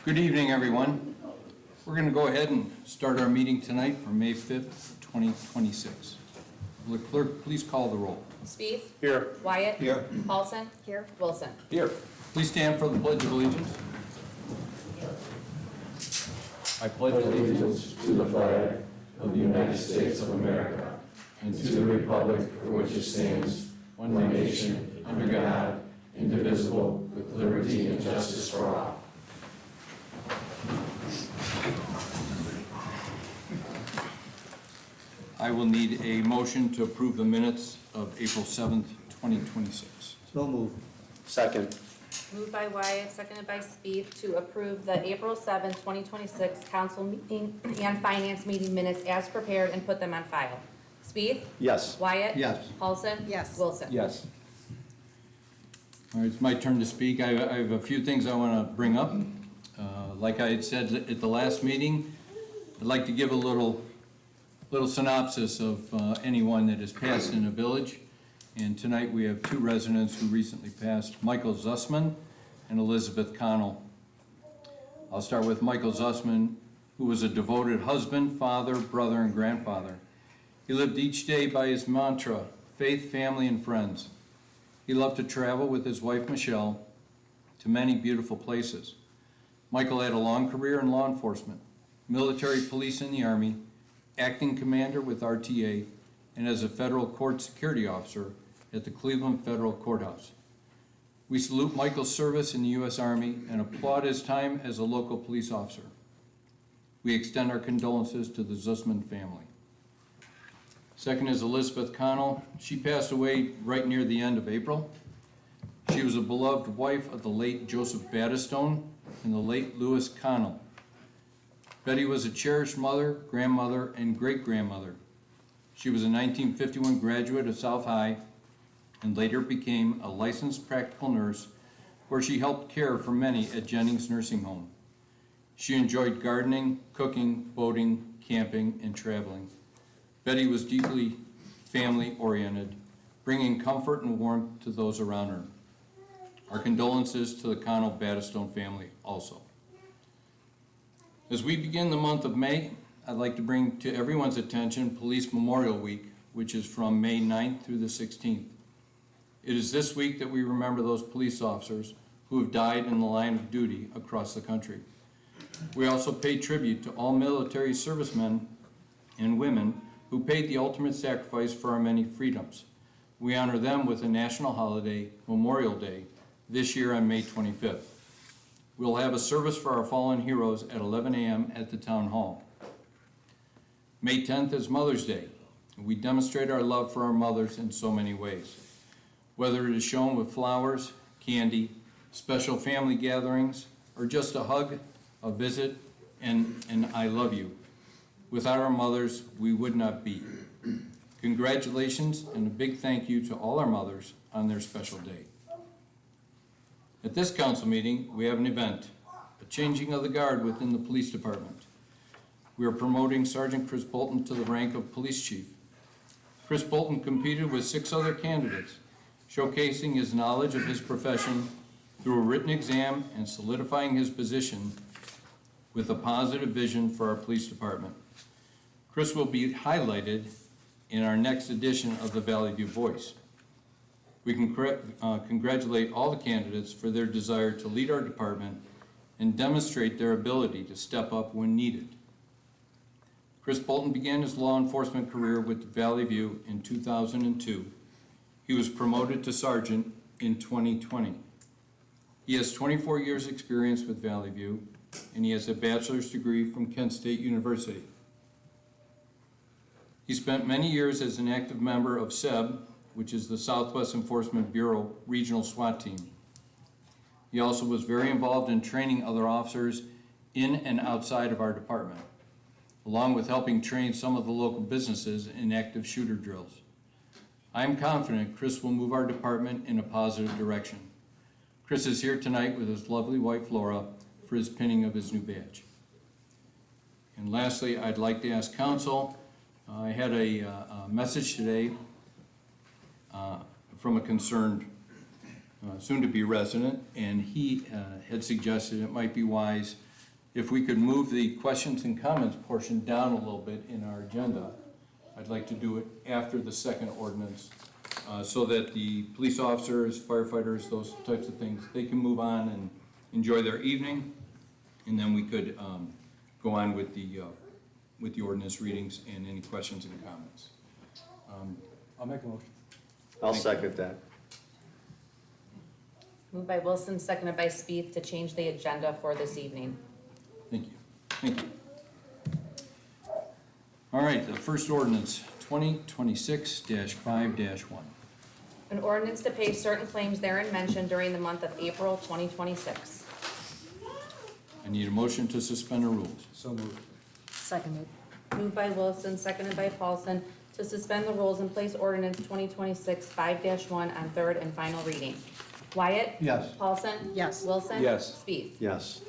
Good evening, everyone. We're going to go ahead and start our meeting tonight for May 5th, 2026. Will the clerk please call the roll? Spieth. Here. Wyatt. Here. Paulson. Here. Wilson. Here. Please stand for the Pledge of Allegiance. I pledge allegiance to the flag of the United States of America and to the republic for which it stands, one nation, under God, indivisible, with liberty and justice for all. I will need a motion to approve the minutes of April 7th, 2026. So moved. Second. Moved by Wyatt, seconded by Spieth to approve the April 7, 2026 council meeting and finance meeting minutes as prepared and put them on file. Spieth. Yes. Wyatt. Yes. Paulson. Yes. Wilson. Yes. All right, it's my turn to speak. I have a few things I want to bring up. Like I had said at the last meeting, I'd like to give a little synopsis of anyone that has passed in the village. And tonight we have two residents who recently passed, Michael Zussman and Elizabeth Connell. I'll start with Michael Zussman, who was a devoted husband, father, brother, and grandfather. He lived each day by his mantra, faith, family, and friends. He loved to travel with his wife, Michelle, to many beautiful places. Michael had a long career in law enforcement, military police in the Army, acting commander with RTA, and as a federal court security officer at the Cleveland Federal Courthouse. We salute Michael's service in the U.S. Army and applaud his time as a local police officer. We extend our condolences to the Zussman family. Second is Elizabeth Connell. She passed away right near the end of April. She was a beloved wife of the late Joseph Battistone and the late Lewis Connell. Betty was a cherished mother, grandmother, and great-grandmother. She was a 1951 graduate of South High and later became a licensed practical nurse where she helped care for many at Jennings Nursing Home. She enjoyed gardening, cooking, boating, camping, and traveling. Betty was deeply family-oriented, bringing comfort and warmth to those around her. Our condolences to the Connell-Battistone family also. As we begin the month of May, I'd like to bring to everyone's attention Police Memorial Week, which is from May 9th through the 16th. It is this week that we remember those police officers who have died in the line of duty across the country. We also pay tribute to all military servicemen and women who paid the ultimate sacrifice for our many freedoms. We honor them with a national holiday, Memorial Day, this year on May 25th. We'll have a service for our fallen heroes at 11 a.m. at the Town Hall. May 10th is Mother's Day. We demonstrate our love for our mothers in so many ways. Whether it is shown with flowers, candy, special family gatherings, or just a hug, a visit, and an I love you. Without our mothers, we would not be. Congratulations and a big thank you to all our mothers on their special day. At this council meeting, we have an event, a changing of the guard within the police department. We are promoting Sergeant Chris Bolton to the rank of police chief. Chris Bolton competed with 6 other candidates, showcasing his knowledge of his profession through a written exam and solidifying his position with a positive vision for our police department. Chris will be highlighted in our next edition of the Valley View Voice. We can congratulate all the candidates for their desire to lead our department and demonstrate their ability to step up when needed. Chris Bolton began his law enforcement career with Valley View in 2002. He was promoted to sergeant in 2020. He has 24 years experience with Valley View, and he has a bachelor's degree from Kent State University. He spent many years as an active member of SEB, which is the Southwest Enforcement Bureau Regional SWAT Team. He also was very involved in training other officers in and outside of our department, along with helping train some of the local businesses in active shooter drills. I am confident Chris will move our department in a positive direction. Chris is here tonight with his lovely wife, Laura, for his pinning of his new badge. And lastly, I'd like to ask council, I had a message today from a concerned soon-to-be resident, and he had suggested it might be wise if we could move the questions and comments portion down a little bit in our agenda. I'd like to do it after the second ordinance, so that the police officers, firefighters, those types of things, they can move on and enjoy their evening. And then we could go on with the ordinance readings and any questions and comments. I'll make a motion. I'll second that. Moved by Wilson, seconded by Spieth to change the agenda for this evening. Thank you. Thank you. All right, the first ordinance, 2026-5-1. An ordinance to pay certain claims therein mentioned during the month of April 2026. I need a motion to suspend the rules. So moved. Seconded. Moved by Wilson, seconded by Paulson, to suspend the rules and place ordinance 2026-5-1 on third and final reading. Wyatt? Yes. Paulson? Yes. Wilson? Yes. Spieth? Yes.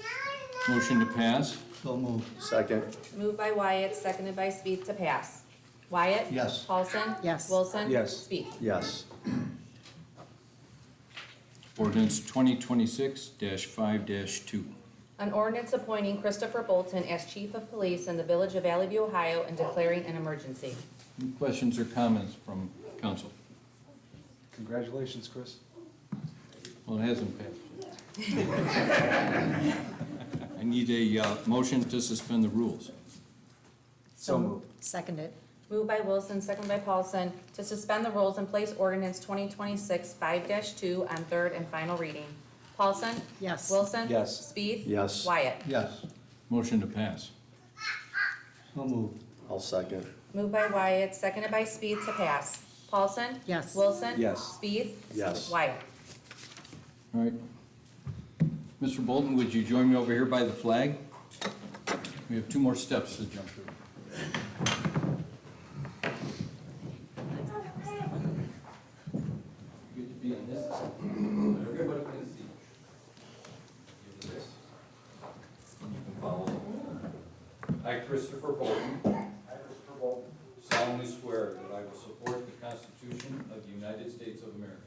Motion to pass. So moved. Second. Moved by Wyatt, seconded by Spieth to pass. Wyatt? Yes. Paulson? Yes. Wilson? Yes. Spieth? Yes. Ordinance 2026-5-2. An ordinance appointing Christopher Bolton as Chief of Police in the Village of Valley View, Ohio, and declaring an emergency. Any questions or comments from council? Congratulations, Chris. Well, it hasn't passed yet. I need a motion to suspend the rules. So moved. Seconded. Moved by Wilson, seconded by Paulson, to suspend the rules and place ordinance 2026-5-2 on third and final reading. Paulson? Yes. Wilson? Yes. Spieth? Yes. Wyatt? Yes. Motion to pass. So moved. I'll second. Moved by Wyatt, seconded by Spieth to pass. Paulson? Yes. Wilson? Yes. Spieth? Yes. Wyatt? All right. Mr. Bolton, would you join me over here by the flag? We have 2 more steps to jump through. Good to be in this. Everybody can see. Give this. And you can follow. I, Christopher Bolton, solemnly swear that I will support the Constitution of the United States of America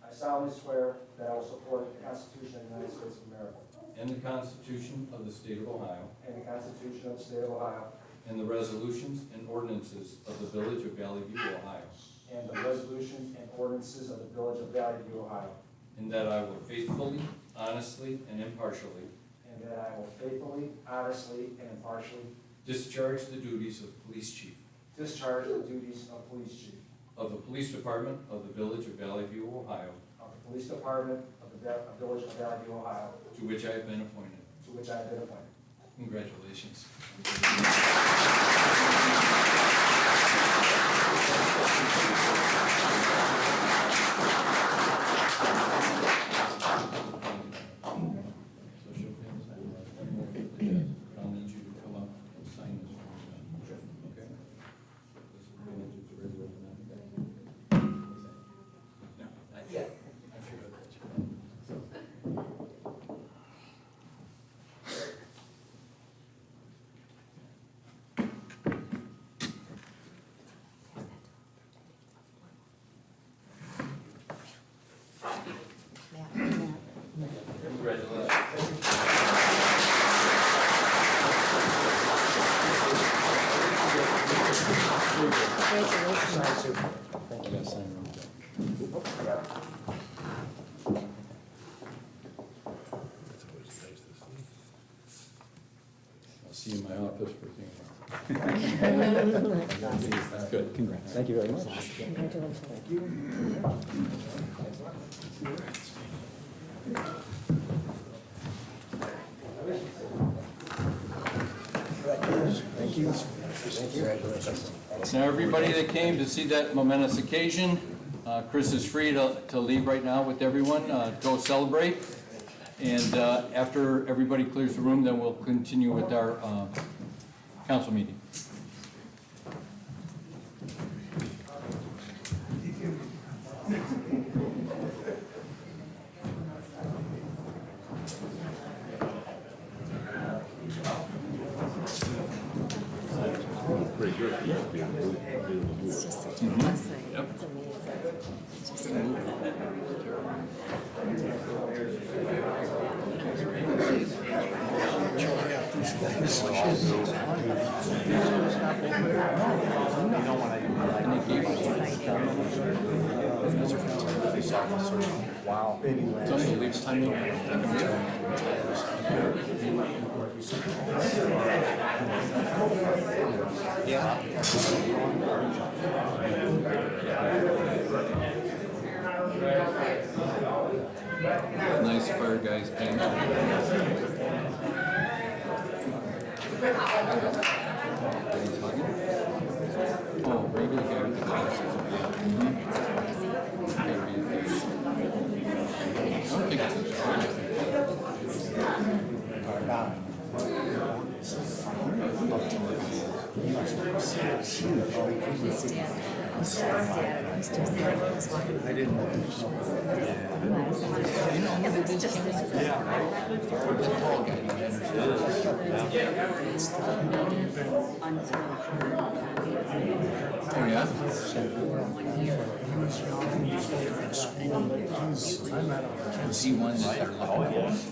I solemnly swear that I will support the Constitution of the United States of America and the Constitution of the State of Ohio and the Constitution of the State of Ohio and the resolutions and ordinances of the Village of Valley View, Ohio, and the resolutions and ordinances of the Village of Valley View, Ohio, and that I will faithfully, honestly, and impartially and that I will faithfully, honestly, and impartially discharge the duties of Police Chief discharge the duties of Police Chief of the Police Department of the Village of Valley View, Ohio, of the Police Department of the Village of Valley View, Ohio, to which I have been appointed. to which I have been appointed. Congratulations. I'll need you to come up and sign this. Okay? This will bring it to the regular one. No, not yet. I'm sure that's it. Congratulations. I'll see you in my office for things. That's good. Congrats. Thank you very much. Thank you. Now, everybody that came to see that momentous occasion, Chris is free to leave right now with everyone, go celebrate. And after everybody clears the room, then we'll continue with our council meeting. It's just such a blessing. It's amazing. It's just amazing. Sure, yeah. Wow. It's unbelievable. Nice fire guys paint. Oh, regular guy with the glasses. I don't think it's a I didn't know. Oh, yeah? Was he one that they're looking for?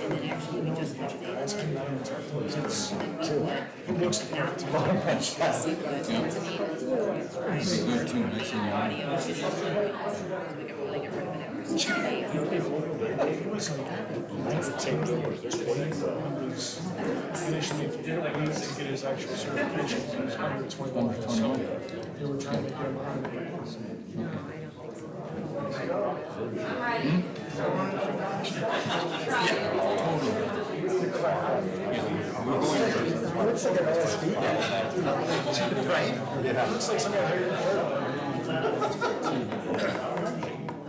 And then actually we just left It's good too, nice and young. We could really get rid of it after 60 days. Under 21.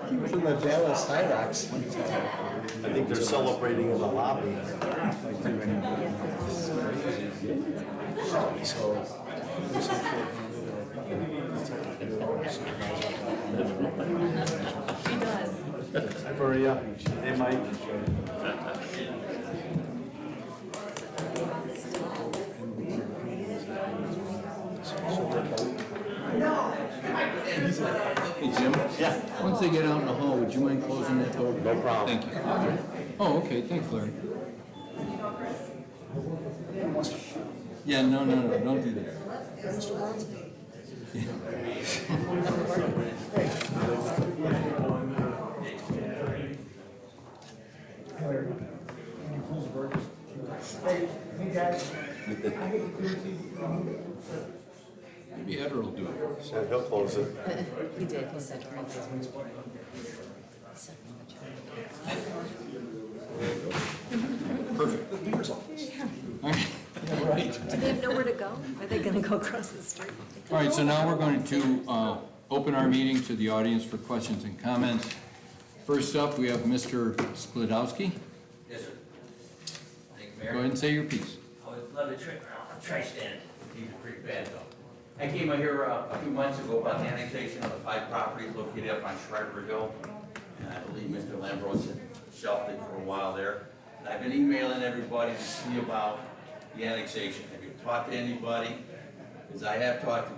He was in the Dallas High Rocks. I think they're celebrating in the lobby. Hi, Maria. Hey, Mike. Hey, Jim? Yeah. Once they get out in the hall, would you mind closing that door? No problem. Thank you. Oh, okay, thanks, Larry. Yeah, no, don't do that. Maybe Edward will do it. Said he'll close it. He did, he said. Do they have nowhere to go? Are they gonna go across the street? All right, so now we're going to open our meeting to the audience for questions and comments. First up, we have Mr. Sklodowski. Yes, sir. Thank you, Go Mayor. ahead and say your piece. I would love to trash stand. These are pretty bad though. I came out here a few months ago about the annexation of the 5 properties located up on Schreiber Hill. And I believe Mr. Lambros had shelved it for a while there. And I've been emailing everybody to see about the annexation. Have you talked to anybody? Because I have talked to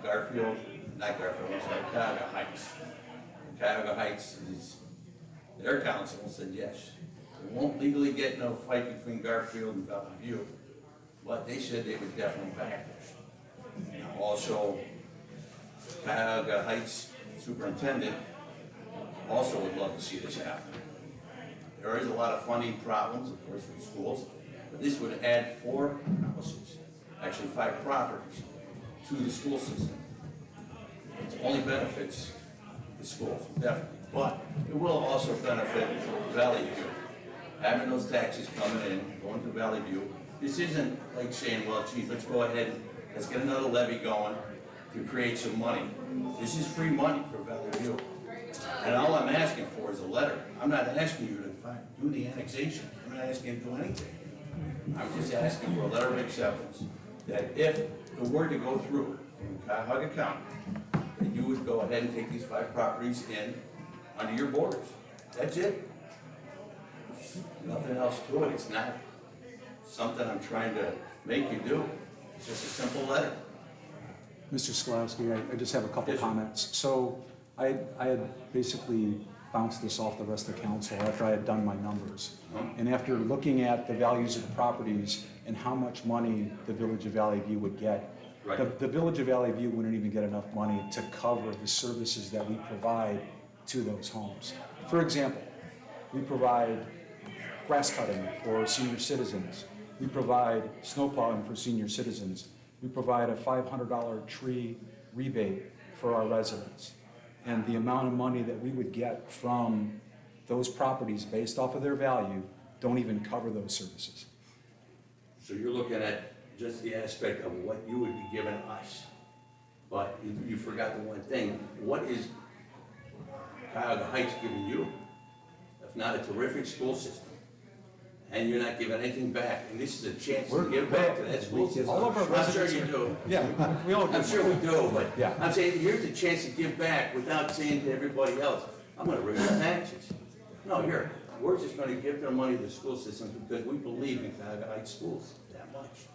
not Garfield, I'm sorry, Cuyahoga Heights. Cuyahoga Heights, their council said yes. They won't legally get no fight between Garfield and Valley View, but they said they would definitely back this. Now, also, Cuyahoga Heights Superintendent also would love to see this happen. There is a lot of funding problems, of course, for schools, but this would add 4 houses, actually 5 properties, to the school system. It only benefits the schools, definitely, but it will also benefit Valley View. Having those taxes coming in, going to Valley View, this isn't like saying, well, geez, let's go ahead and let's get another levy going to create some money. This is free money for Valley View. And all I'm asking for is a letter. I'm not asking you to do the annexation. I'm not asking you to do anything. I'm just asking for a letter of acceptance that if it were to go through in Cuyahoga County, that you would go ahead and take these 5 properties in under your borders. That's it. Nothing else to it. It's not something I'm trying to make you do. It's just a simple letter. Mr. Skolowski, I just have a couple Yes, sir. comments. So I had basically bounce this off the rest of the council after I had done my numbers. And after looking at the values of the properties and how much money the Village of Valley View would get, Right. the Village of Valley View wouldn't even get enough money to cover the services that we provide to those homes. For example, we provide grass cutting for senior citizens. We provide snow plowing for senior citizens. We provide a $500 tree rebate for our residents. And the amount of money that we would get from those properties based off of their value don't even cover those services. So you're looking at just the aspect of what you would be giving us. But you forgot the one thing. What is Cuyahoga Heights giving you? If not a terrific school system? And you're not giving anything back, and this is a chance to give back to that school system. All of our I'm sure residents you do. Yeah, we all do. I'm sure we do, but Yeah. I'm saying, here's a chance to give back without saying to everybody else, I'm gonna raise your taxes. No, here, we're just gonna give their money to the school systems because we believe in Cuyahoga Heights schools that much.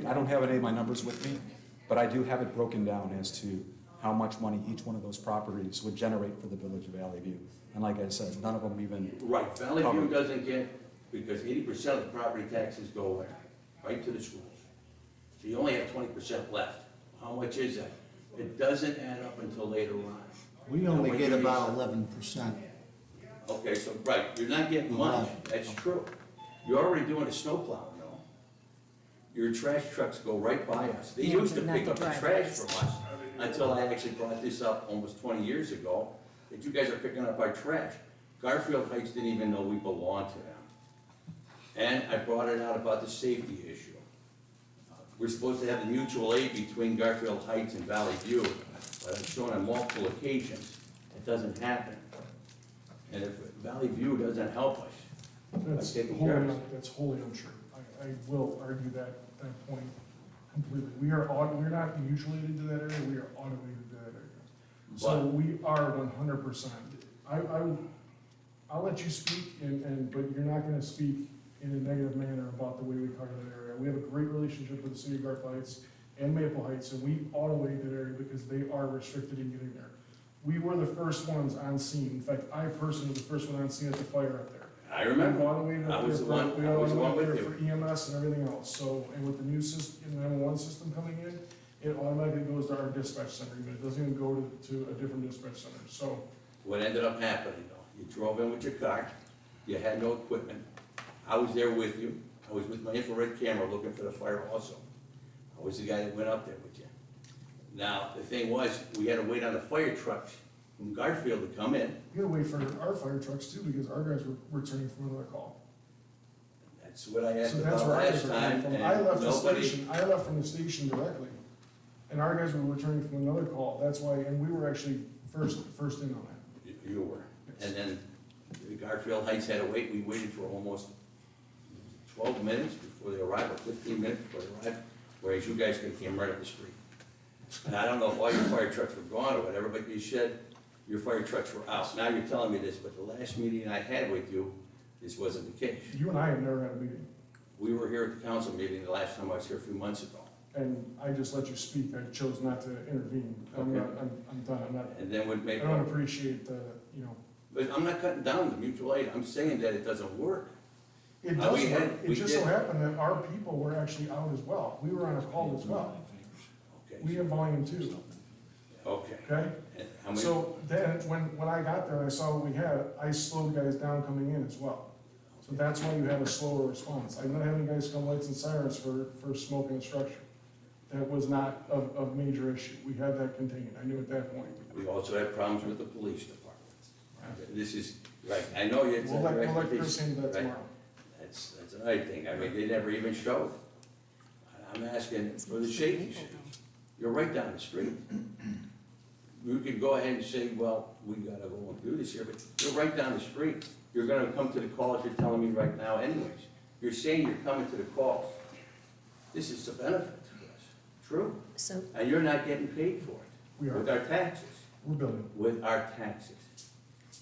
I don't have any of my numbers with me, but I do have it broken down as to how much money each one of those properties would generate for the Village of Valley View. And like I said, none of them even, Right, Valley View doesn't get, because 80% of the property taxes go where? Right to the schools. So you only have 20% left. How much is that? It doesn't add up until later on. We only get about 11%. Okay, so, right, you're not getting much, that's true. You're already doing a snow plow, though. Your trash trucks go right by us. They Yeah, used to but not pick the up the trash driveways. from us, until I actually brought this up almost 20 years ago, that you guys are picking up our trash. Garfield Heights didn't even know we belonged to them. And I brought it out about the safety issue. We're supposed to have the mutual aid between Garfield Heights and Valley View, but I've shown on multiple occasions, it doesn't happen. And if Valley View doesn't help us, That's taking wholly, care of it. that's wholly untrue. I will argue that point completely. We're not mutually aided to that area, we are automated to that area. So But- we are 100%. I'll let you speak, but you're not gonna speak in a negative manner about the way we cover that area. We have a great relationship with the city of Garfield Heights and Maple Heights, and we auto-aid that area because they are restricted in getting there. We were the first ones on scene. In fact, I personally was the first one on scene at the fire up there. I remember. We auto-aided I up was there the one- for, we I was the one auto-aided with for EMS and everything else. So, and with the new system, 911 system coming in, it automatically goes to our dispatch center, but it doesn't even go to a different dispatch center. So, What ended up happening though, you drove in with your car, you had no equipment. I was there with you. I was with my infrared camera looking for the fire also. I was the guy that went up there with you. Now, the thing was, we had to wait on the fire trucks from Garfield to come in. we gotta wait for our fire trucks too, because our guys were returning from another call. That's what I asked So that's about where our guys last were time, coming from. and I left the nobody. station, I left from the station directly, and our guys were returning from another call. That's why, and we were actually first in on that. You were. And then the Garfield Heights had to wait. We waited for almost 12 minutes before they arrived, or 15 minutes before they arrived, whereas you guys could have came right up the street. And I don't know if all your fire trucks were gone or whatever, but you said your fire trucks were out. Now you're telling me this, but the last meeting I had with you, this wasn't the case. You and I have never had a meeting, We were here at the council meeting the last time I was here a few months ago. and I just let you speak. I chose not to intervene. I'm Okay. done. I'm not, And then would I make, don't appreciate the, you know, but I'm not cutting down the mutual aid. I'm saying that it doesn't work. it we does had- work. It we just so did- happened that our people were actually out as well. We were on a call as well. We Okay, have volume too, okay. okay? And how many? So then, when I got there, I saw what we had, I slowed guys down coming in as well. So that's why you had a slower response. I'm not having guys come lights and sirens for smoke and structure. That was not a major issue. We had that contained. I knew at that point. We also had problems with the police department. This is, right, I know it's We'll let under Chris expertise. handle that Right. tomorrow. That's another thing, I mean, they never even showed. I'm asking for the safety shoes. You're right down the street. You could go ahead and say, well, we gotta go and do this here, but you're right down the street. You're gonna come to the calls, you're telling me right now anyways. You're saying you're coming to the calls. This is a benefit to us, true? So, And you're not getting paid for it. We are. With our taxes, We're building. with our taxes.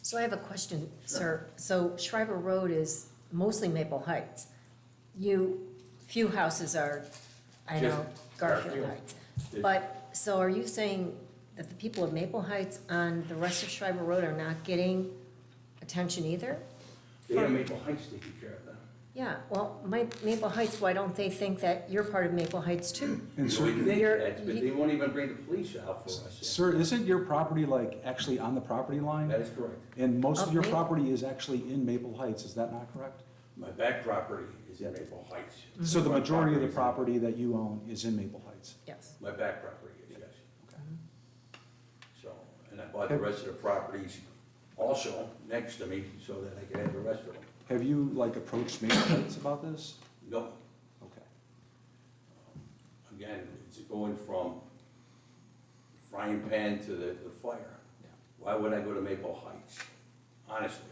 so I have a question, sir. So Schreiber Road is mostly Maple Heights. Few houses are, I know, Just Garfield Garfield. Heights. Just- But, so are you saying that the people of Maple Heights on the rest of Schreiber Road are not getting attention either. They have Maple Heights taking care of that. Yeah, well, Maple Heights, why don't they think that you're part of Maple Heights too? And So we sir, think You're- that, but they won't even bring the police out for us. sir, isn't your property like actually on the property line? That is correct. And most of your Maple? property is actually in Maple Heights, is that not correct? My back property is in Maple Heights. So the My majority of the is in- property that you own is in Maple Heights? Yes. My back property is, yes. So, and I bought the rest of the properties also next to me so that I could have the rest of them. Have you like approached Maple Heights about this? No, Okay. again, it's going from frying pan to the fire. Why would I go to Maple Heights? Honestly,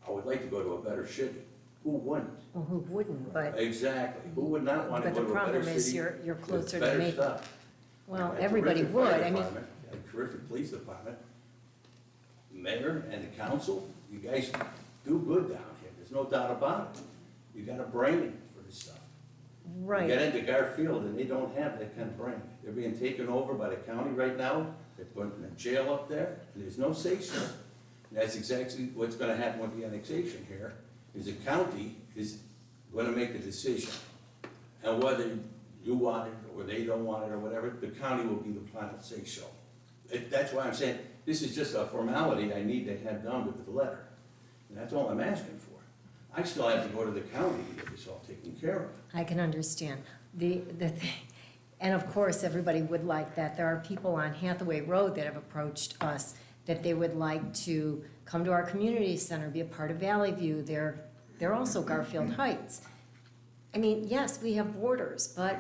I would like to go to a better city. Who wouldn't? Well, who wouldn't, but, Exactly. Who would not want to but go the to a better problem city? is you're with closer to better Maple. stuff? Well, A everybody terrific would, fire I mean, department, a terrific police department, mayor and the council, you guys do good down here, there's no doubt about it. You got a brain for this stuff. You right. get into Garfield and they don't have that kind of brain. They're being taken over by the county right now, they're putting a jail up there, and there's no say-so. And that's exactly what's gonna happen with the annexation here, is the county is gonna make a decision. And whether you want it, or they don't want it, or whatever, the county will be the final say-so. That's why I'm saying, this is just a formality I need to have done with the letter. And that's all I'm asking for. I still have to go to the county if it's all taken care of. I can understand. The thing, and of course, everybody would like that. There are people on Hathaway Road that have approached us that they would like to come to our community center, be a part of Valley View. They're also Garfield Heights. I mean, yes, we have borders, but,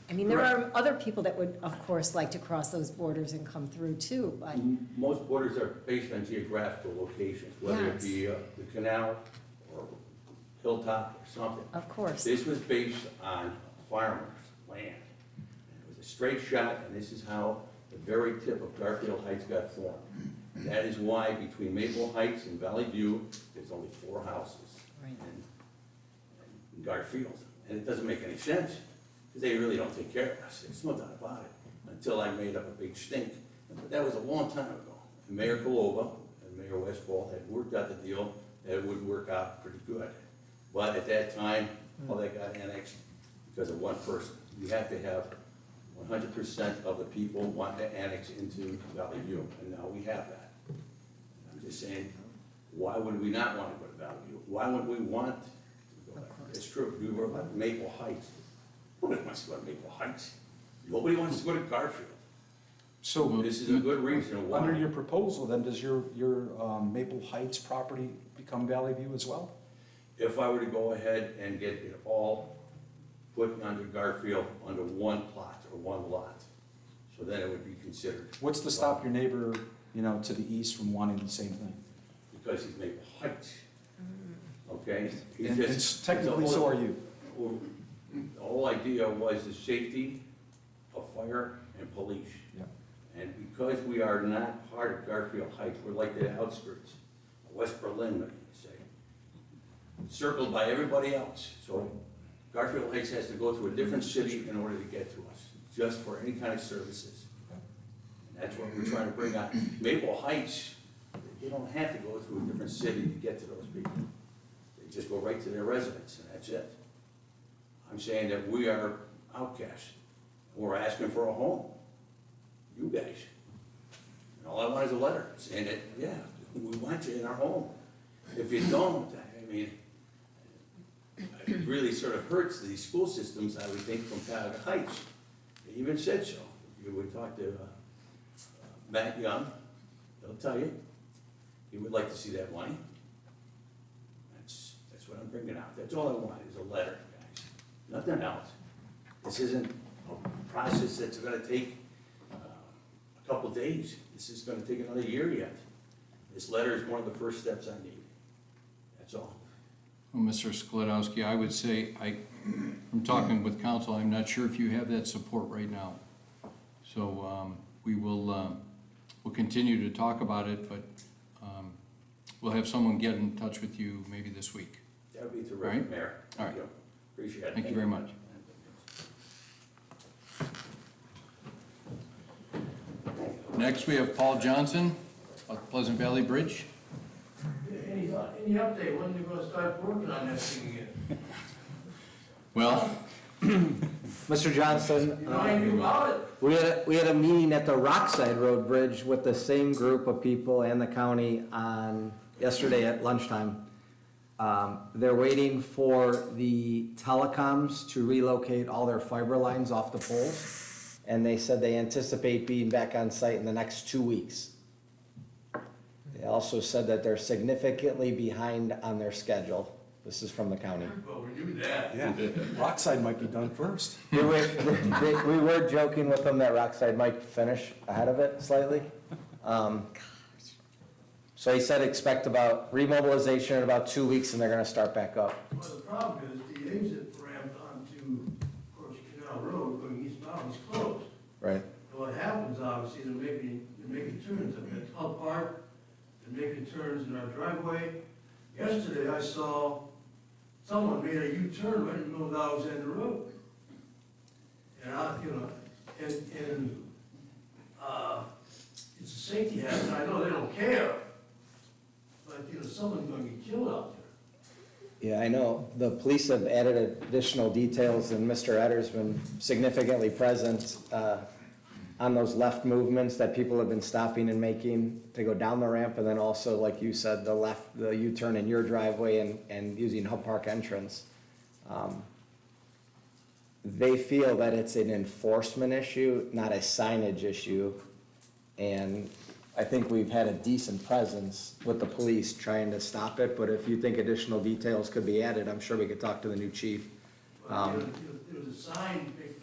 I mean, there are other people that would, of course, like to cross those borders and come through too, but, Most borders are based on geographical locations, whether it be the canal or hilltop or something. of course. This was based on farmers' land. And it was a straight shot, and this is how the very tip of Garfield Heights got formed. That is why between Maple Heights and Valley View, there's only 4 houses. Right. In Garfield, and it doesn't make any sense, because they really don't take care of us, there's no doubt about it, until I made up a big stink. But that was a long time ago. And Mayor Kolova and Mayor Westfall had worked out the deal that it would work out pretty good. But at that time, all that got annexed because of one person. You have to have 100% of the people want to annex into Valley View, and now we have that. I'm just saying, why would we not want to go to Valley View? Why would we want to go there? It's true, we were about Maple Heights. Nobody wants to go to Maple Heights. Nobody wants to go to Garfield. So This is a good reason why. under your proposal, then, does your Maple Heights property become Valley View as well? If I were to go ahead and get it all put under Garfield under one plot or one lot, so then it would be considered. What's to stop your neighbor, to the east from wanting the same thing? Because he's Maple Heights. Okay? He's And just- technically, so are you. Well, the whole idea was the safety of fire and police. Yeah. And because we are not part of Garfield Heights, we're like the outskirts, West Berlin, you say, circled by everybody else. So Garfield Heights has to go to a different city in order to get to us, just for any kind of services. And that's what we're trying to bring out. Maple Heights, they don't have to go through a different city to get to those people. They just go right to their residence, and that's it. I'm saying that we are outcasts. We're asking for a home. You guys. And all I want is a letter saying that, yeah, we want you in our home. If you don't, I mean, it really sort of hurts these school systems, I would think, from Cuyahoga Heights. They even said so. If you would talk to Matt Young, he'll tell you, he would like to see that money. That's what I'm bringing out. That's all I want, is a letter, guys. Nothing else. This isn't a process that's gonna take a couple days. This is gonna take another year yet. This letter is one of the first steps I need. That's all. Well, Mr. Sklodowski, I would say, from talking with council, I'm not sure if you have that support right now. So we will we'll continue to talk about it, but we'll have someone get in touch with you maybe this week. That would be All terrific, right. Mayor. All right. Thank you. Appreciate it. Thank you very much. Next, we have Paul Johnson, of Pleasant Valley Bridge. Any update, when you gonna start working on that thing again? Well, Mr. Johnson, You know anything about it? we had a meeting at the Rockside Road Bridge with the same group of people and the county on, yesterday at lunchtime. They're waiting for the telecoms to relocate all their fiber lines off the poles. And they said they anticipate being back on site in the next 2 weeks. They also said that they're significantly behind on their schedule. This is from the county. Well, we knew that. Yeah, Rockside might be done first. We were joking with them that Rockside might finish ahead of it slightly. So he said expect about remobilization in about 2 weeks and they're gonna start back up. Well, the problem is the exit ramp onto, of course, Canal Road going eastbound is closed. Right. And what happens, obviously, they're making turns up at Hull Park, they're making turns in our driveway. Yesterday, I saw someone made a U-turn right in the middle of Alexander Road. And it's a safety hazard, I know they don't care, but, someone's gonna get killed out there. Yeah, I know. The police have added additional details and Mr. Etter's been significantly present on those left movements that people have been stopping and making to go down the ramp. And then also, like you said, the U-turn in your driveway and using Hub Park entrance. They feel that it's an enforcement issue, not a signage issue. And I think we've had a decent presence with the police trying to stop it, but if you think additional details could be added, I'm sure we could talk to the new chief. Well, there was a sign that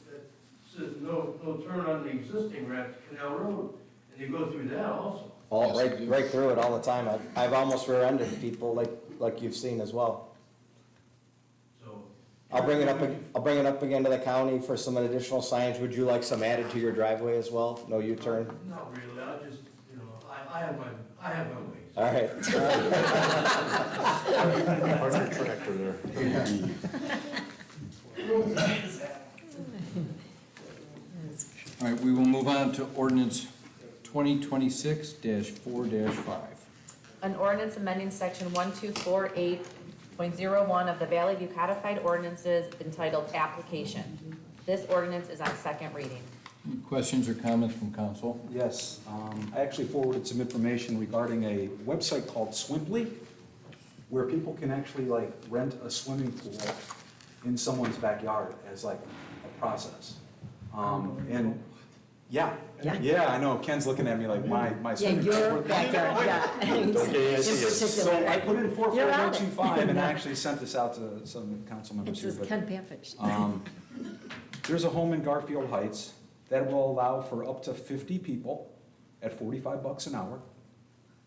says no turn on the existing ramp to Canal Road, and you go through that also. Right through it all the time. I've almost rear-ended people like you've seen as well. So. I'll bring it up again to the county for some additional signage. Would you like some added to your driveway as well? No U-turn? Not really, I just, I have my ways. All right. Park your tractor there. all right, we will move on to ordinance 2026-4-5. An ordinance amending section 1248.01 of the Valley View Codified Ordinances entitled Application. This ordinance is on second reading. Any questions or comments from council? Yes, I actually forwarded some information regarding a website called Swimply, where people can actually like rent a swimming pool in someone's backyard as like a process. And yeah, I know, Ken's looking at me like my Yeah, swimming pool. your backyard, yeah. In So I particular. put in You're on it. 44125 and I actually sent this out to some council It members here. says but, Ken Pampage. There's a home in Garfield Heights that will allow for up to 50 people at $45 an hour.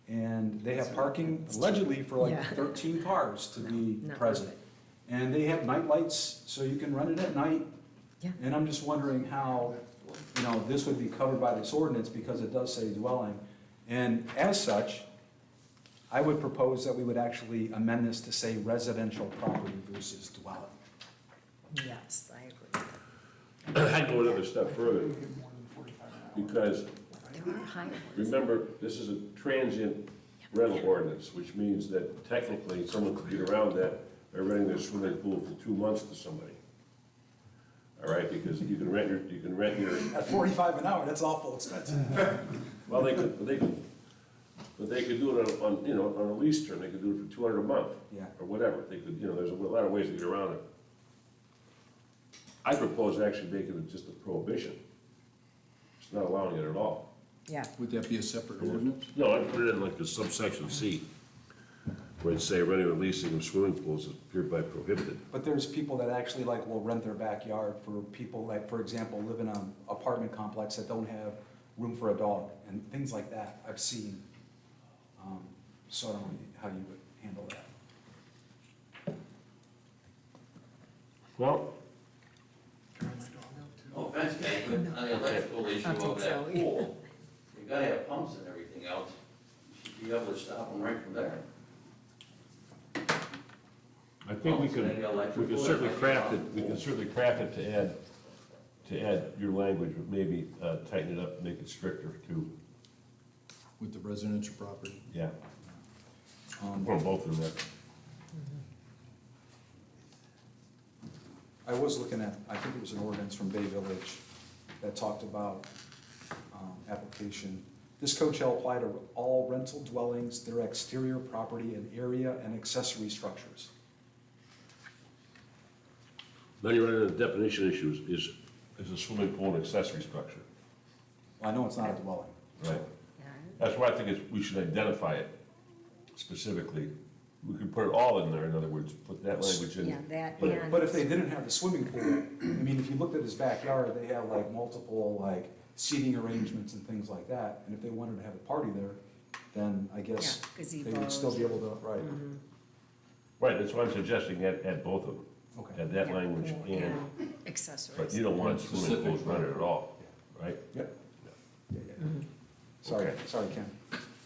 And they have parking allegedly for like Yeah. 13 cars to be Not present. worth And they have night lights, so you can run it at night. Yeah. And I'm just wondering how, this would be covered by this ordinance because it does say dwelling. And as such, I would propose that we would actually amend this to say residential property versus dwelling. Yes, I agree. I'd go another step further, because There are higher. remember, this is a transient rental ordinance, which means that technically someone could get around that by renting their swimming pool for 2 months to somebody. All right, because you can rent your, At 45 an hour, that's awful expensive. well, they could do it on a lease term, they could do it for 200 a month. Yeah. Or whatever, they could, there's a lot of ways to get around it. I propose actually making it just a prohibition. It's not allowing it at all. Yeah. Would that be a separate ordinance? No, I'd put it in like a subsection C, where it'd say renting or leasing of swimming pools is hereby prohibited. But there's people that actually like will rent their backyard for people that, for example, live in an apartment complex that don't have room for a dog and things like that I've seen. So I don't know how you would handle that. Well, No offense, guys, but on the electrical issue I think of that so, yeah. pool, you gotta have pumps and everything else. You should be able to stop them right from there. I think we could certainly craft it, to add your language, but maybe tighten it up, make it stricter too. With the residential property? Yeah. For both of them. I was looking at, I think it was an ordinance from Bay Village that talked about application. This code shall apply to all rental dwellings, their exterior property and area and accessory structures. Then you run into definition issues, is a swimming pool an accessory structure? Well, I know it's not a dwelling. so- Right. That's why I think we should identify it specifically. We could put it all in there, in other words, put that language in. Yeah, that But, and. but if they didn't have the swimming pool, I mean, if you looked at his backyard, they have like multiple like seating arrangements and things like that. And if they wanted to have a party there, then I guess Yeah, they would still be able to, right? Right, that's why I'm suggesting add both of them. Okay. Add that Yeah, language pool and, and accessories. but you don't want swimming pools running at all, right? Yep. Yeah, yeah. Sorry, Okay. sorry, Ken.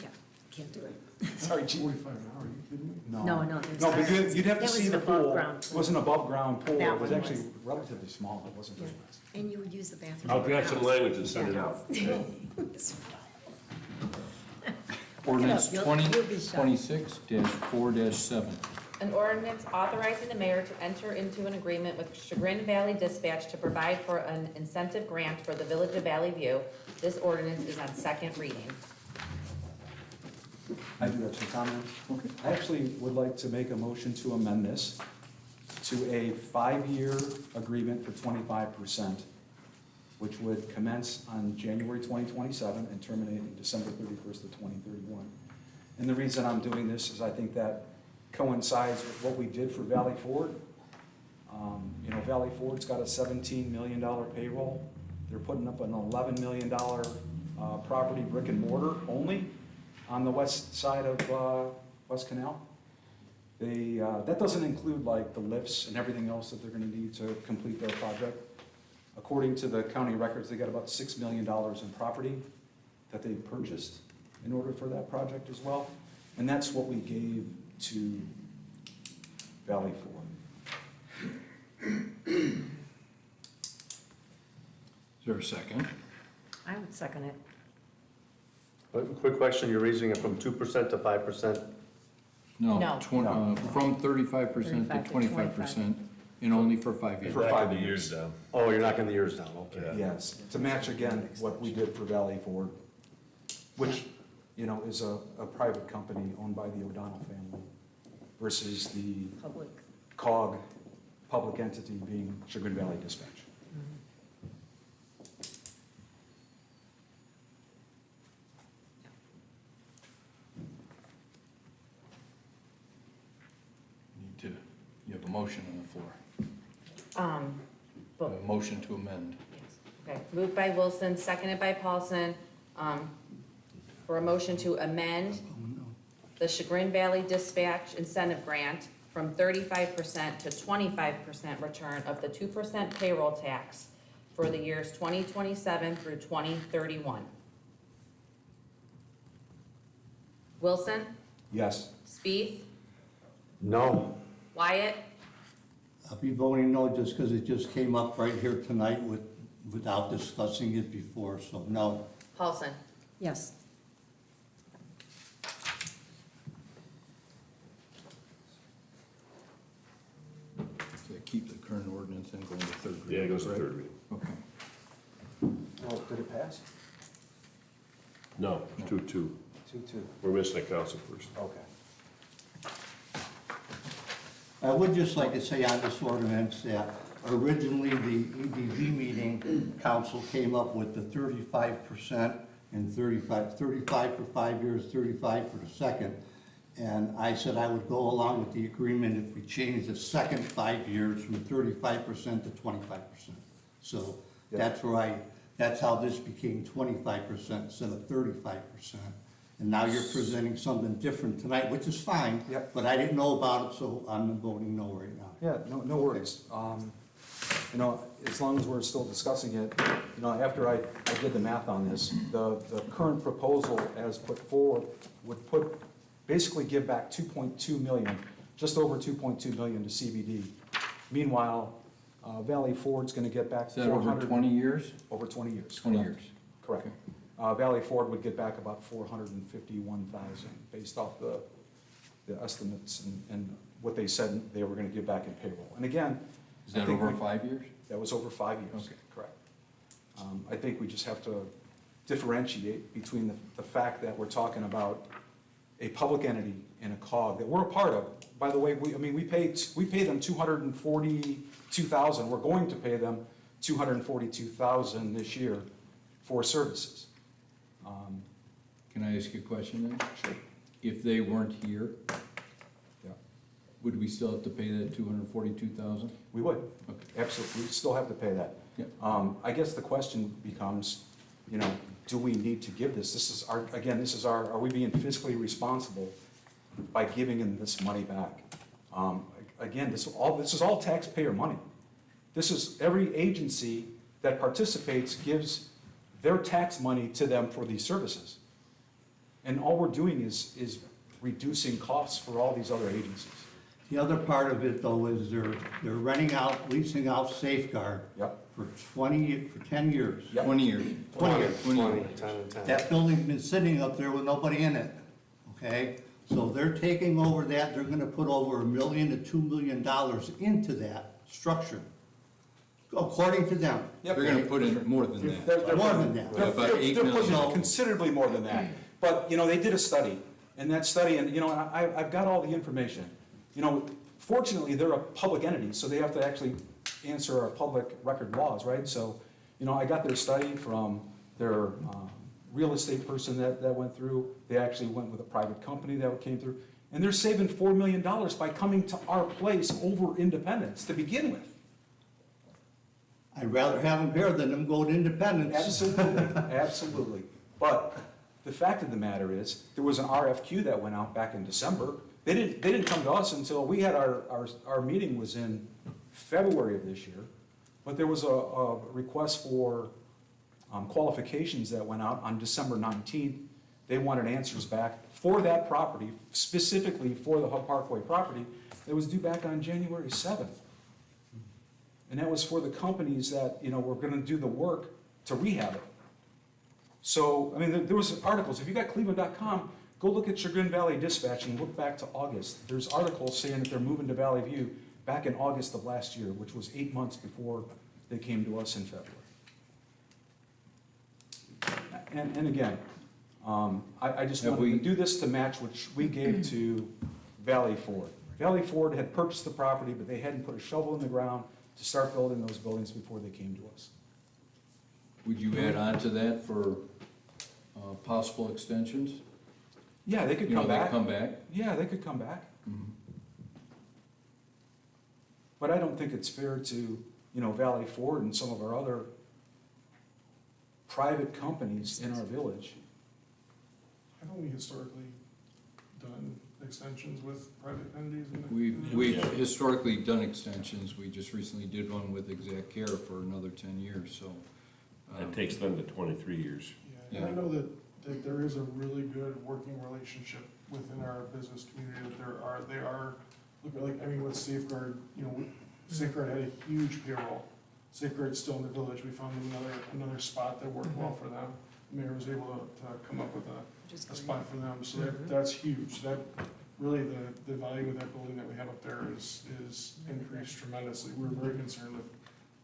Yeah, can't do it. Sorry, Chief. 45 an hour, are you kidding me? No, there's No, but not. you'd have to That see was the an above pool. ground It was an above-ground pool. That It was one actually was. relatively small. It wasn't very Yeah. nice. And you would use the bathroom. I'll in the draft some house. language and send it out. Ordinance You'll be shocked. 2026-4-7. An ordinance authorizing the mayor to enter into an agreement with Chagrin Valley Dispatch to provide for an incentive grant for the Village of Valley View. This ordinance is on second reading. I do have some comments. Okay. I actually would like to make a motion to amend this to a 5-year agreement for 25%, which would commence on January 2027 and terminate on December 31st of 2031. And the reason I'm doing this is I think that coincides with what we did for Valley Ford. You know, Valley Ford's got a $17 million payroll. They're putting up an $11 million property, brick and mortar only, on the west side of West Canal. They, that doesn't include like the lifts and everything else that they're gonna need to complete their project. According to the county records, they got about $6 million in property that they purchased in order for that project as well. And that's what we gave to Valley Ford. Is there a second? I would second it. But quick question, you're raising it from 2% to 5%? No, No. from 35% to 35 to 25%, and only for 5 years. For 5 years. down. Oh, you're knocking the years down, okay. Yes, to match again what we did for Valley Ford, which, you know, is a private company owned by the O'Donnell family versus the Public. COG, public entity being Chagrin Valley Dispatch. You have a motion on the floor. But A motion to amend. Okay, moved by Wilson, seconded by Paulson, for a motion to amend the Chagrin Valley Dispatch Incentive Grant from 35% to 25% return of the 2% payroll tax for the years 2027 through 2031. Wilson, Yes. Spieth, No. Wyatt, I'll be voting no just because it just came up right here tonight without discussing it before, so no. Paulson. Yes. So keep the current ordinance and go into third reading. Yeah, it goes to correct? third reading. Okay. Oh, did it pass? No, it's 2-2. 2-2. We're missing a council first. Okay. I would just like to say on this ordinance that originally the EDV meeting council came up with the 35% and 35 for 5 years, 35 for the second. And I said I would go along with the agreement if we changed the second 5 years from 35% to 25%. So that's where that's how this became 25% instead of 35%. And now you're presenting something different tonight, which is fine. Yep. But I didn't know about it, so I'm voting no right now. Yeah, no worries. You know, as long as we're still discussing it, you know, after I did the math on this, the current proposal as put forward would basically give back 2.2 million, just over 2.2 million to CBD. Meanwhile, Valley Ford's gonna get back Is that over 20 years? Over 20 years. 20 correct. years. the estimates and what they said they were gonna give back in payroll. And again. Is I that think over we- 5 years? That was over 5 years, Okay. correct. I think we just have to differentiate between the fact that we're talking about a public entity and a cog that we're a part of. By the way, we pay them $242,000. We're going to pay them $242,000 this year for services. Can I ask you a question then? Sure. If they weren't here, Yeah, would we still have to pay that 242,000? we would, Okay. absolutely, we still have to pay that. Yep. I guess the question becomes, do we need to give this? Are we being fiscally responsible by giving them this money back? Again, this is all taxpayer money. This is every agency that participates gives their tax money to them for these services. And all we're doing is reducing costs for all these other agencies. The other part of it, though, is they're leasing out Safeguard Yep. for 10 years. Yep. 20 years. 20 years. 20 years. 10 and 10. That building's been sitting up there with nobody in it, okay? So they're taking over that, they're gonna put over $1 million to $2 million into that structure, according to them. Yep. They're gonna put in more than that. They're- More than that. Yeah, about 8 They're putting million. in considerably more than that. But, they did a study, and that study, and, I've got all the information. Fortunately, they're a public entity, so they have to actually answer our public record laws, right? So, I got their study from their real estate person that went through. They actually went with a private company that came through. And they're saving $4 million by coming to our place over Independence to begin with. I'd rather have them here than them go to Independence. Absolutely, absolutely. But the fact of the matter is, there was an RFQ that went out back in December. They didn't come to us until we had our meeting was in February of this year. But there was a request for qualifications that went out on December 19th. They wanted answers back for that property, specifically for the Hub Parkway property. It was due back on January 7th. And that was for the companies that, were gonna do the work to rehab it. So, there was articles, if you got cleveland.com, go look at Chagrin Valley Dispatch and look back to August. There's articles saying that they're moving to Valley View back in August of last year, which was 8 months before they came to us in February. And again, I just Have wanted we- to do this to match what we gave to Valley Ford. Valley Ford had purchased the property, but they hadn't put a shovel in the ground to start building those buildings before they came to us. Would you add on to that for possible extensions? Yeah, they could You know, come they back. come back? Yeah, they could come back. Mhm. But I don't think it's fair to, Valley Ford and some of our other private companies in our village. Haven't we historically done extensions with private entities? We've historically done extensions. We just recently did one with Exact Care for another 10 years, so. It takes them to 23 years. Yeah, and I know that there is a really good working relationship within our business community, that they are, with Safeguard, Safeguard had a huge payroll. Safeguard's still in the village, we found another spot that worked well for them. The mayor was able to come up with a spot for them, so that's huge. That, really, the value of that building that we have up there is increased tremendously. We're very concerned with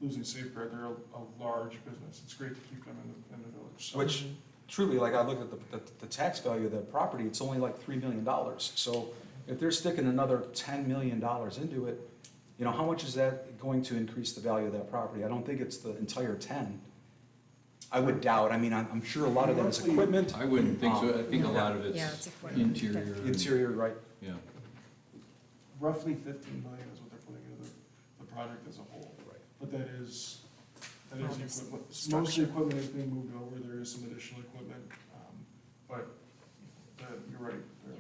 losing Safeguard. They're a large business. It's great to keep them in the village. So- Which, truly, I look at the tax value of that property, it's only like $3 million. So if they're sticking another $10 million into it, how much is that going to increase the value of that property? I don't think it's the entire 10. I would doubt. I'm sure a lot of that is equipment. I wouldn't think so. I think a lot of Yeah, it's it's equipment. interior. Interior, right? Yeah. Roughly 15 million is what they're putting into the project as a whole. Right. But that is Oh, the this equipment. Most of structure. the equipment is being moved over, there is some additional equipment, but you're right, there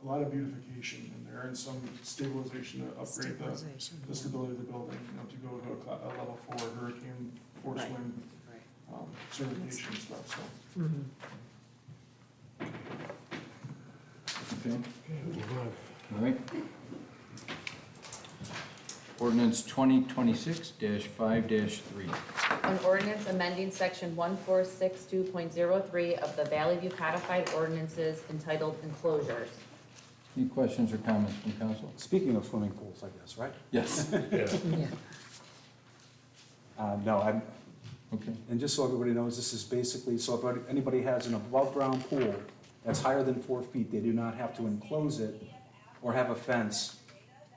a lot of beautification in there and some stabilization to upgrade Stabilization. the stability of the building, to go to a level 4 hurricane force Right. wind certification stuff, so. Mhm. Okay. All right. Ordinance 2026-5-3. An ordinance amending section 1462.03 of the Valley View Codified Ordinances entitled Enclosures. Any questions or comments from council? Speaking of swimming pools, I guess, right? Yes. Yeah. No, I'm, Okay. and just so everybody knows, this is basically, so if anybody has an above-ground pool that's higher than 4 feet, they do not have to enclose it or have a fence.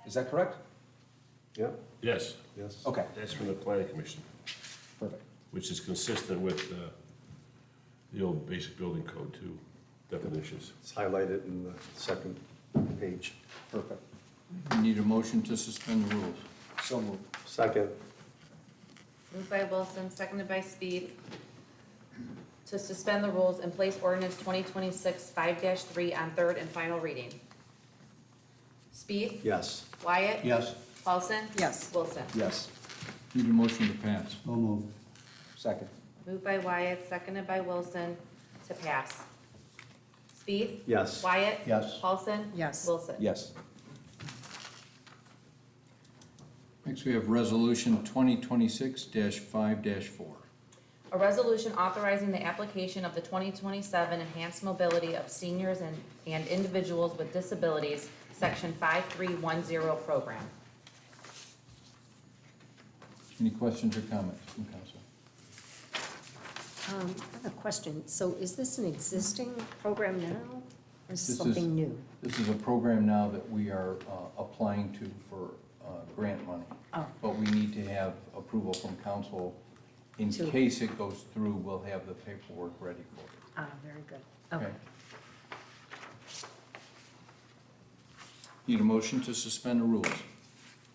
Is that correct? Yep. Yes, Yes. Okay, that's from the planning commission, perfect. which is consistent with the old basic building code too, definitions. It's highlighted in the second page. Perfect. We need a motion to suspend the rules. So moved. Second. Moved by Wilson, seconded by Speed, to suspend the rules and place ordinance 2026 5-3 on third and final reading. Speed? Yes. Wyatt? Yes. Paulson? Yes. Wilson? Yes. Need a motion to pass. So moved. Second. Moved by Wyatt, seconded by Wilson, to pass. Speed? Yes. Wyatt? Yes. Paulson? Yes. Wilson? Yes. Next, we have resolution 2026-5-4. A resolution authorizing the application of the 2027 Enhanced Mobility of Seniors and Individuals with Disabilities, Section 5310 program. Any questions or comments from council? I have a question. So is this an existing program now, or is This this is- something new? This is a program now that we are applying to for grant money. Oh. But we need to have approval from council. In To- case it goes through, we'll have the paperwork ready for it. Ah, very good. Okay. Need a motion to suspend the rules.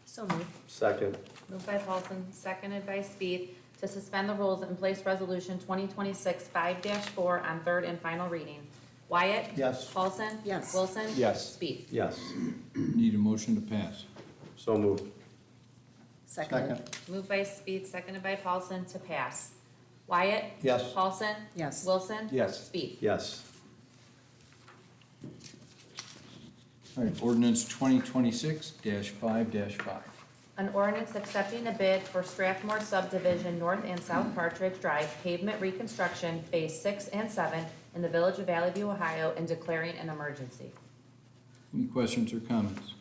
So moved. Second. Moved by Paulson, seconded by Speed, to suspend the rules and place resolution 2026 5-4 on third and final reading. Wyatt? Yes. Paulson? Yes. Wilson? Yes. Speed? Yes. Need a motion to pass. So moved. Second. Moved by Speed, seconded by Paulson, to pass. Wyatt? Yes. Paulson? Yes. Wilson? Yes. Speed? Yes. All right, ordinance 2026-5-5. An ordinance accepting a bid for Strathmore subdivision North and South Partridge Drive pavement reconstruction Phase 6 and 7 in the village of Valley View, Ohio, and declaring an emergency. Any questions or comments?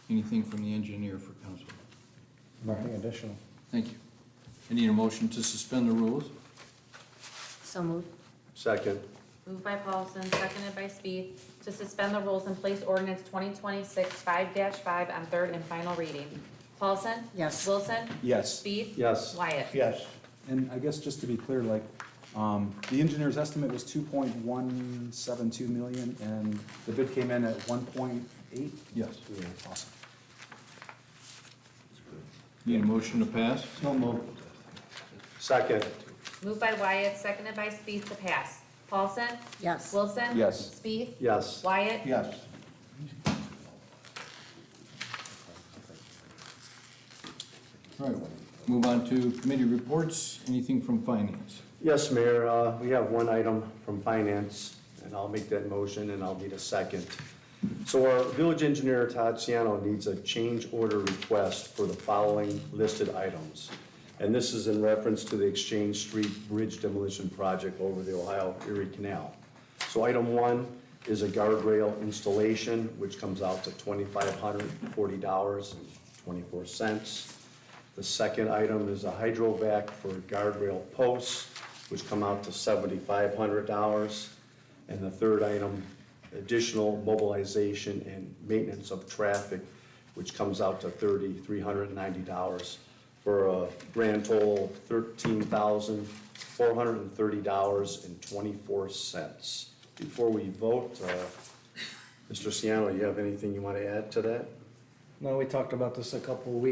Anything from the engineer for council? Nothing additional. Thank you. I need a motion to suspend the rules. So moved. Second. Moved by Paulson, seconded by Speed, to suspend the rules and place ordinance 2026 5-5 on third and final reading. Paulson? Yes. Wilson? Yes. Speed? Yes. Wyatt? Yes. And I guess just to be clear, like, the engineer's estimate was 2.172 million, and the bid came in at 1.8? Yes. Awesome. Need a motion to pass? So moved. Second. Moved by Wyatt, seconded by Speed, to pass. Paulson? Yes. Wilson? Yes. Speed? Yes. Wyatt? Yes. All right, move on to committee reports. Anything from finance? Yes, Mayor, we have one item from finance, and I'll make that motion, and I'll need a second. So our village engineer, Todd Ciano, needs a change order request for the following listed items. And this is in reference to the Exchange Street Bridge demolition project over the Ohio Erie Canal. So item one is a guardrail installation, which comes out to $2,540.24. The second item is a hydrovac for guardrail posts, which come out to $7,500. And the third item, additional mobilization and maintenance of traffic, which comes out to $3,390 for a grand total of $13,430.24. Before we vote, Mr. Ciano, you have anything you want to add to that? No, we talked about this a couple of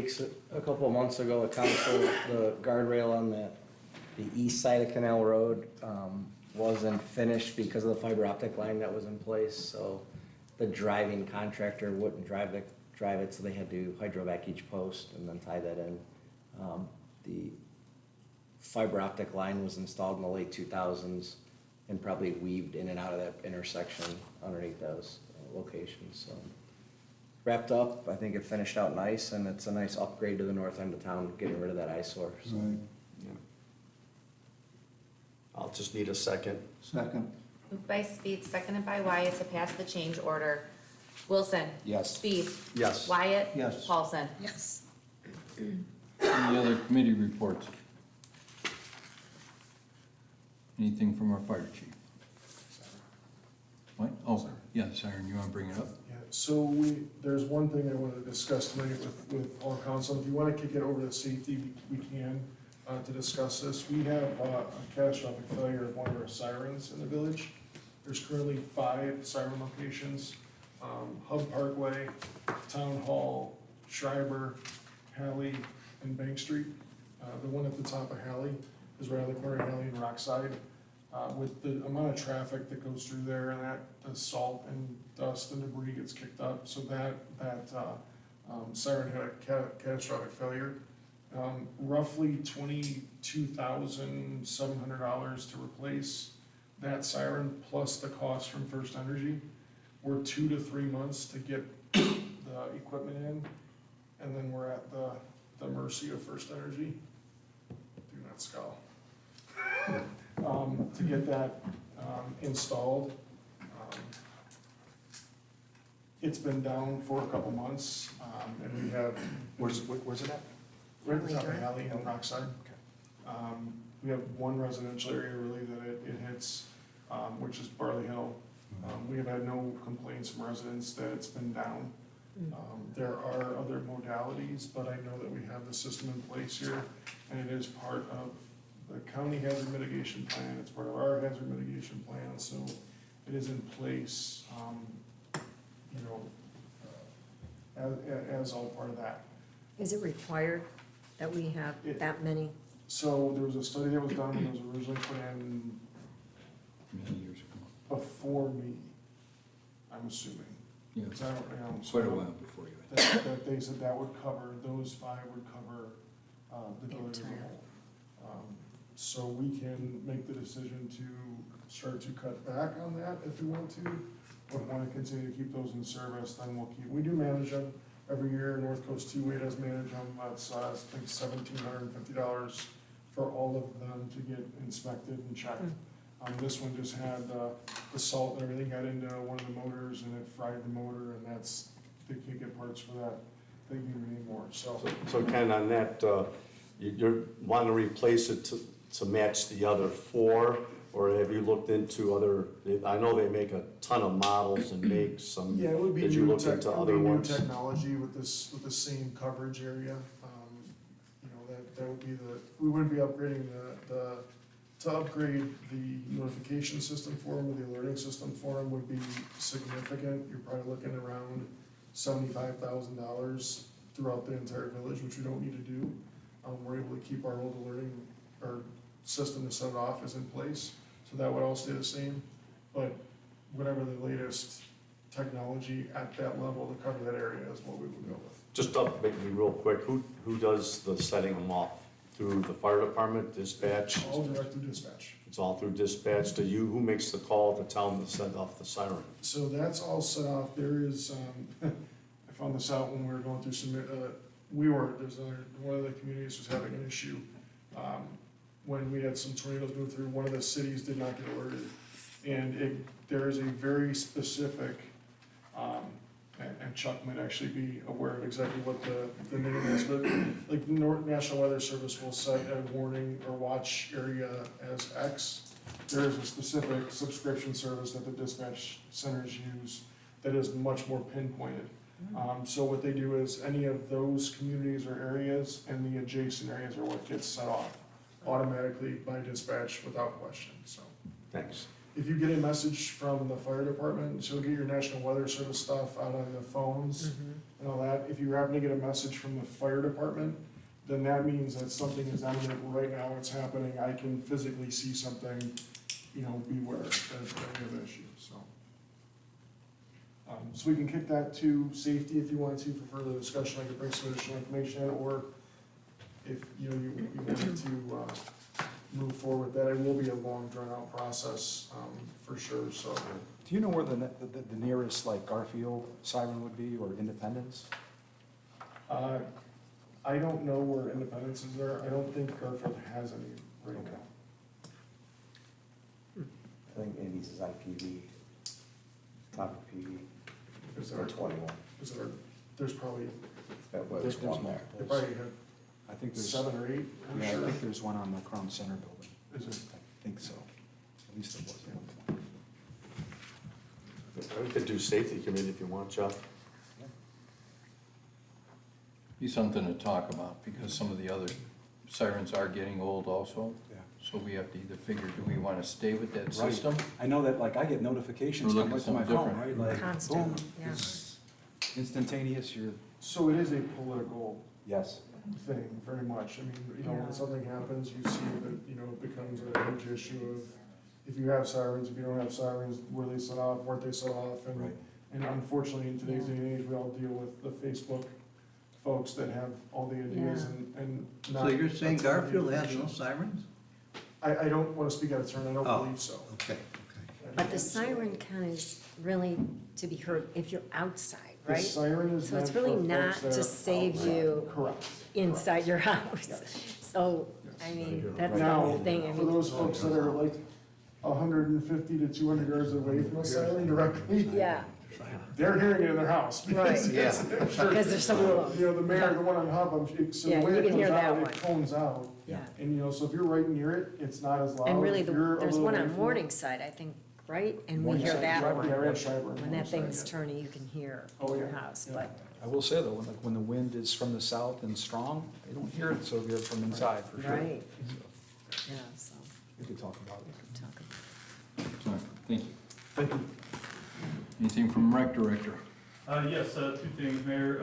months ago at council. The guardrail on the east side of Canal Road wasn't finished because of the fiber optic line that was in place. So the driving contractor wouldn't drive it, so they had to hydrovac each post and then tie that in. The fiber optic line was installed in the late 2000s and probably weaved in and out of that intersection underneath those locations. So wrapped up, I think it finished out nice, and it's a nice upgrade to the north end of town, getting rid of that eyesore. So. I'll just need a second. Second. Moved by Speed, seconded by Wyatt to pass the change order. Wilson. Yes. Speed. Yes. Wyatt. Yes. Paulson. Yes. Any other committee reports? Anything from our fire chief? What? Oh, yeah, Siren, you want to bring it up? Yeah, so there's one thing I wanted to discuss tonight with all council. If you want to kick it over to safety, we can, to discuss this. We have a catastrophic failure of one of our sirens in the village. There's currently 5 siren locations. Hub Parkway, Town Hall, Schreiber, Halley, and Bank Street. The one at the top of Halley is right on the corner of Halley and Rockside. With the amount of traffic that goes through there and that the salt and dust and debris gets kicked up, so that siren had a catastrophic failure. Roughly $22,700 to replace that siren, plus the cost from First Energy. We're 2 to 3 months to get the equipment in, and then we're at the mercy of First Energy. Do not scowl. To get that installed. It's been down for a couple months, and we have, Where's it at? right at the top of Halley and Rockside. We have one residential area really that it hits, which is Barley Hill. We have had no complaints from residents that it's been down. There are other modalities, but I know that we have the system in place here, and it is part of the county hazard mitigation plan, it's part of our hazard mitigation plan, so it is in place, as all part of that. Is it required that we have that many? So there was a study that was done when it was originally put in Many years ago. before me, I'm assuming. Yeah, 'Cause I don't know, so quite a while before you. that they said that would cover, those 5 would cover, the village as a Entire. whole. So we can make the decision to start to cut back on that if we want to, or want to continue to keep those in service, then we do manage them every year. North Coast Two-Way does manage them, that's, I think $1,750 for all of them to get inspected and checked. This one just had, the salt and everything got into one of the motors and it fried the motor, and they can't get parts for that thing anymore, so. So Ken, on that, you want to replace it to match the other 4? Or have you looked into other, I know they make a ton of models and make some, Yeah, it would be did you new look tech, into it would other be new ones? technology with this, with the same coverage area. That would be we wouldn't be upgrading to upgrade the notification system for them, or the alerting system for them would be significant. You're probably looking around $75,000 throughout the entire village, which we don't need to do. We're able to keep our old alerting, our system to set it off is in place, so that would all stay the same. But whatever the latest technology at that level to cover that area is what we would go with. Just update me real quick, who does the setting them off? Through the fire department, dispatch? All direct through dispatch. It's all through dispatch to you? Who makes the call to tell them to set off the siren? So that's all set off. There is, I found this out when we were going through some, one of the communities was having an issue. When we had some tornadoes move through, one of the cities did not get alerted. And there is a very specific, and Chuck might actually be aware of exactly what the name is, but like National Weather Service will set a warning or watch area as X. There is a specific subscription service that the dispatch centers use that is much more pinpointed. So what they do is any of those communities or areas and the adjacent areas are what gets set off automatically by dispatch without question, so. Thanks. If you get a message from the fire department, so you'll get your National Weather Service stuff out on the phones and all that. If you happen to get a message from the fire department, then that means that something is imminent right now, it's happening, I can physically see something, beware, that's an issue, so. So we can kick that to safety if you want to for further discussion, I could bring some additional information, or if, you wanted to, move forward with that. It will be a long drawn out process, for sure, so. Do you know where the nearest like Garfield siren would be, or Independence? I don't know where Independence is there. I don't think Garfield has any right now. I think Andy's is on PV, top of PV, Is or there, 21. is there, there's probably, That was There's one there. they probably have I think there's, 7 or 8, I'm yeah, I sure. think there's one on the Crown Center building. Is it? I think so. At least it was at one point. We could do safety committee if you want, Chuck. Be something to talk about, because some of the other sirens are getting old also. Yeah. So we have to either figure, do we want to stay with that Right. system? I know that, like, I get notifications Or look come at right to my something phone, different. right? Like, Constant, boom, yeah. it's instantaneous, you're, So it is a political yes. thing, very much. I mean, you know, when Yeah. something happens, you see that, you know, it becomes a huge issue of if you have sirens, if you don't have sirens, were they set off, weren't they set off? And, Right. and unfortunately, in today's day and age, we all deal with the Facebook folks that have all the ideas and not. So you're saying Garfield has no information. sirens? I don't wanna speak out of turn, I don't Oh. believe so. Okay, But the siren count is really to be heard if you're outside, The right? siren is So it's meant really for not folks that to are save outside. you Correct. inside your house. Yes. So, I mean, that's the Now, whole thing. I for mean, those folks that are like 150 to 200 yards away from a siren directly, yeah, they're hearing it in their house. Because Right. it's- I'm sure, because there's some of those. you know, the mayor, the one on Hub, so Yeah, the way you it can comes hear that out, one. it cones out. Yeah. And, you know, so if you're right near it, it's not as loud. And really, If you're a there's little one away on from it- Morningside, I think, right? And we Morningside, hear that Schreiber, one. yeah, we have Schreiber on When that Morningside, thing's yeah. turning, you can hear Oh, your yeah. house, Yeah. but, I will say though, when, like, when the wind is from the south and strong, I don't hear it so good from inside, for sure. right, yeah, so, We could talk about we it. could talk about. Sorry, thank you. Thank you. Anything from Rec Director? Yes, two things, Mayor.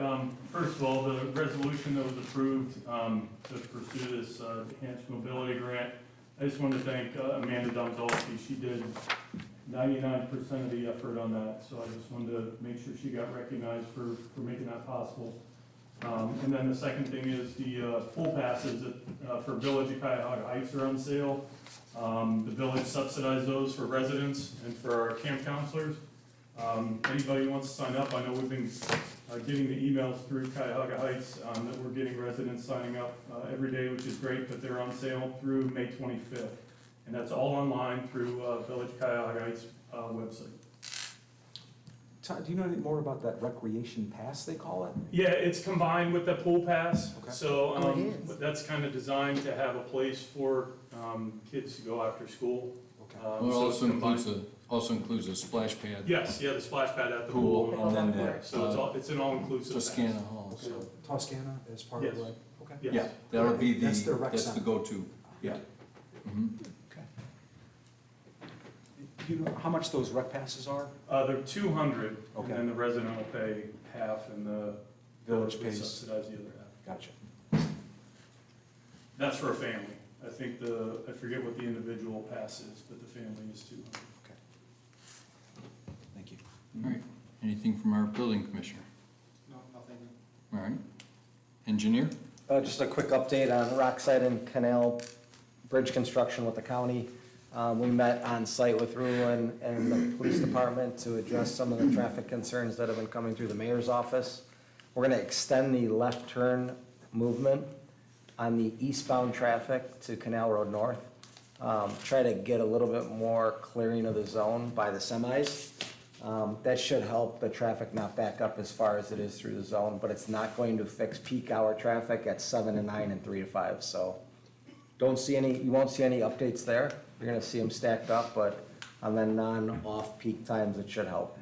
First of all, the resolution that was approved to pursue this enhanced mobility grant, I just wanted to thank Amanda Domzalski. She did 99% of the effort on that, so I just wanted to make sure she got recognized for making that possible. And then the second thing is the pool passes for Village of Cuyahoga Heights are on sale. The village subsidized those for residents and for our camp counselors. Anybody who wants to sign up, I know we've been getting the emails through Cuyahoga Heights that we're getting residents signing up every day, which is great, but they're on sale through May 25th. And that's all online through Village Cuyahoga Heights website. Todd, do you know anything more about that recreation pass, they call it? Yeah, it's combined with the pool pass, Okay. so Oh, it is. that's kind of designed to have a place for kids to go after school. Okay. Well, it So it's also includes a splash pad. Yes, yeah, the splash pad at the pool. Pool, and then So it's an all-inclusive. pass. Toscana Hall, Okay, so. Toscana as part of Yes. like, okay. Yes. Yeah, that'll be That's their rec that's the center. go-to, yeah. Mhm. Okay. Do you know how much those rec passes are? They're 200, and Okay. then the resident will pay half, and the Village village would pays. subsidize the other half. Gotcha. That's for a family. I think I forget what the individual pass is, but the family is 200. Okay. Thank you. All right, anything from our building commissioner? No, nothing. All right. Engineer? Just a quick update on Rockside and Canal Bridge construction with the county. We met on site with Ruin and the police department to address some of the traffic concerns that have been coming through the mayor's office. We're gonna extend the left turn movement on the eastbound traffic to Canal Road North. Try to get a little bit more clearing of the zone by the semis. That should help the traffic not back up as far as it is through the zone, but it's not going to fix peak hour traffic at 7 to 9 and 3 to 5, so. You won't see any updates there. You're gonna see them stacked up, but on the non-off-peak times, it should help.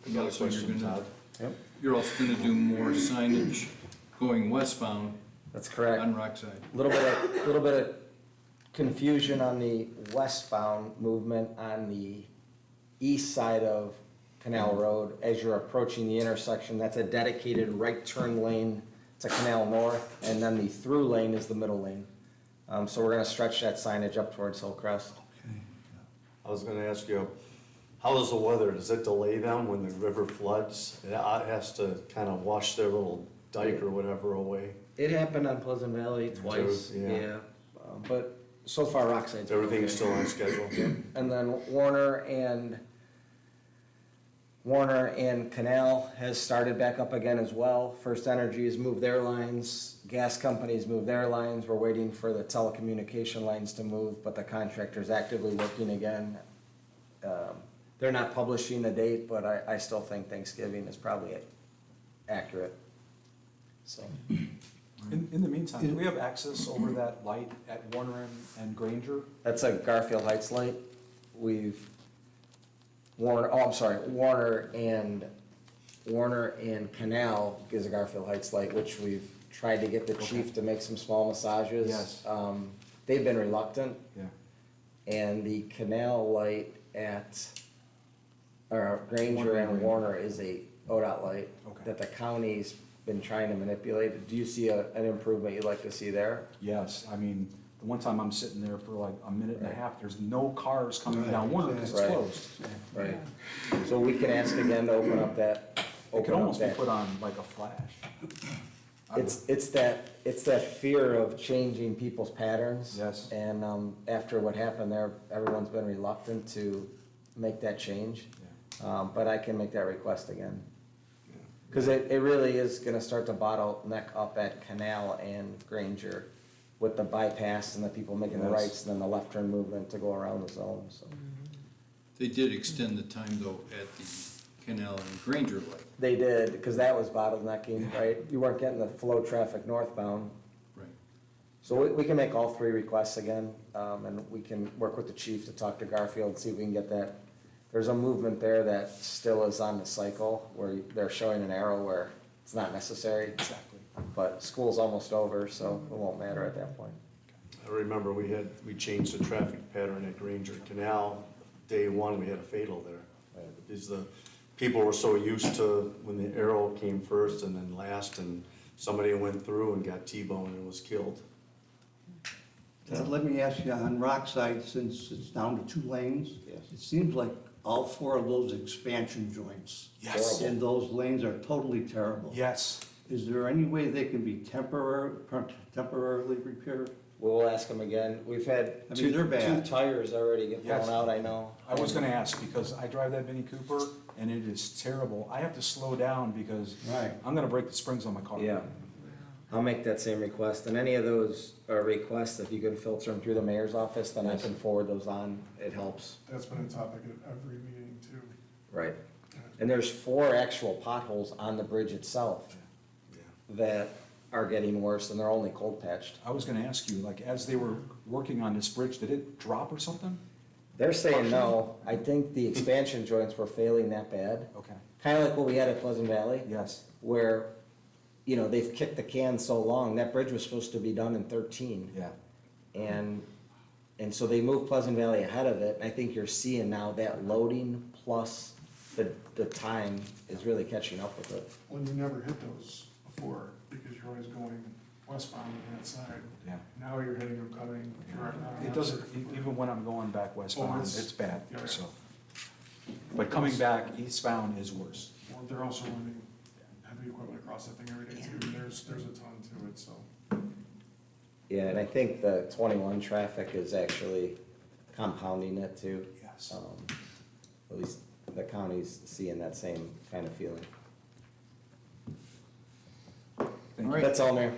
Another question, Todd. Yep. You're also gonna do more signage going westbound That's correct. on Rockside. Little bit of confusion on the westbound movement on the east side of Canal Road. As you're approaching the intersection, that's a dedicated right turn lane to Canal North, and then the through lane is the middle lane. So we're gonna stretch that signage up towards Hillcrest. I was gonna ask you, how does the weather, does it delay them when the river floods? It has to kind of wash their little dike or whatever away. It happened on Pleasant Valley twice, Yeah. yeah. But so far Rockside's. Everything's still on schedule? And then Warner and Canal has started back up again as well. First Energy has moved their lines, gas companies moved their lines. We're waiting for the telecommunication lines to move, but the contractor's actively working again They're not publishing the date, but I still think Thanksgiving is probably accurate. So, In the meantime, do we have access over that light at Warner and Granger? that's a Garfield Heights light. Warner and Canal gives a Garfield Heights light, which we've tried to get the chief to make some small massages. Yes. They've been reluctant, Yeah. and the Canal light at, Granger and Warner is a ODOT light Okay. that the county's been trying to manipulate. Do you see an improvement you'd like to see there? Yes, I mean, the one time I'm sitting there for like a minute and a Right. half, there's no cars coming down Warner because it's Right. closed. Right. So we can ask again to open up that. It could almost be put on like a flash. It's that fear of changing people's patterns. Yes. And, after what happened there, everyone's been reluctant to make that change. But I can make that request again. Cause it really is gonna start to bottleneck up at Canal and Granger with the bypass and the people making the Yes. rights and then the left turn movement to go around the zone, so. They did extend the time though at the Canal and Granger light. They did, cause that was bottlenecking, right? You weren't getting the flow traffic northbound. Right. So we can make all three requests again, and we can work with the chief to talk to Garfield, see if we can get that. There's a movement there that still is on the cycle, where they're showing an arrow where it's not necessary. Exactly. But school's almost over, so it won't matter at that point. I remember we changed the traffic pattern at Granger Canal. Day one, we had a fatal there. Because the people were so used to when the arrow came first and then last, and somebody went through and got T-boned and was killed. Let me ask you, on Rockside, since it's down to 2 lanes, Yes. it seems like all 4 of those expansion joints Yes. in those lanes are totally terrible. Yes. Is there any way they can be temporarily repaired? We'll ask them again. We've had I mean, they're bad. 2 tires already get Yes. blown out, I know. I was gonna ask, because I drive that Mini Cooper and it is terrible. I have to slow down because Right. I'm gonna break the springs on my car. Yeah. I'll make that same request, and any of those requests, if you can filter them through the mayor's office, then I can forward those on, it helps. That's been a topic at every meeting too. Right. And there's 4 actual potholes on the bridge itself that are getting worse, and they're only cold patched. I was gonna ask you, like, as they were working on this bridge, did it drop or something? They're saying no, I think the expansion joints were failing that bad, Okay, kinda like what we had at Pleasant Valley, yes, where, you know, they've kicked the can so long, that bridge was supposed to be done in 13. yeah. And so they moved Pleasant Valley ahead of it, and I think you're seeing now that loading plus the time is really catching up with it. Well, you never hit those before because you're always going westbound on that side. Yeah. Now you're hitting them coming direct on It that doesn't, side. even when I'm going back westbound, it's- it's bad, yeah. so. But coming back eastbound is worse. Well, they're also running heavy equipment across that thing every day too. And there's a ton to it, so. Yeah, and I think the 21 traffic is actually compounding it too. Yes. At least the county's seeing that same kind of feeling. Thank All you. right. That's all, Mayor.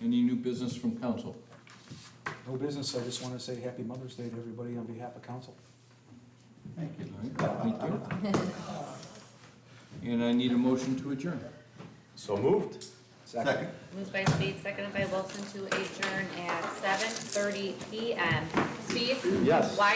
Any new business from council? No business, I just wanna say Happy Mother's Day to everybody on behalf of council. Thank you. All right, thank you. And I need a motion to adjourn. So moved. Second. Moved by Speed, seconded by Wilson to adjourn at 7:30 PM. Speed? Yes. Wyatt?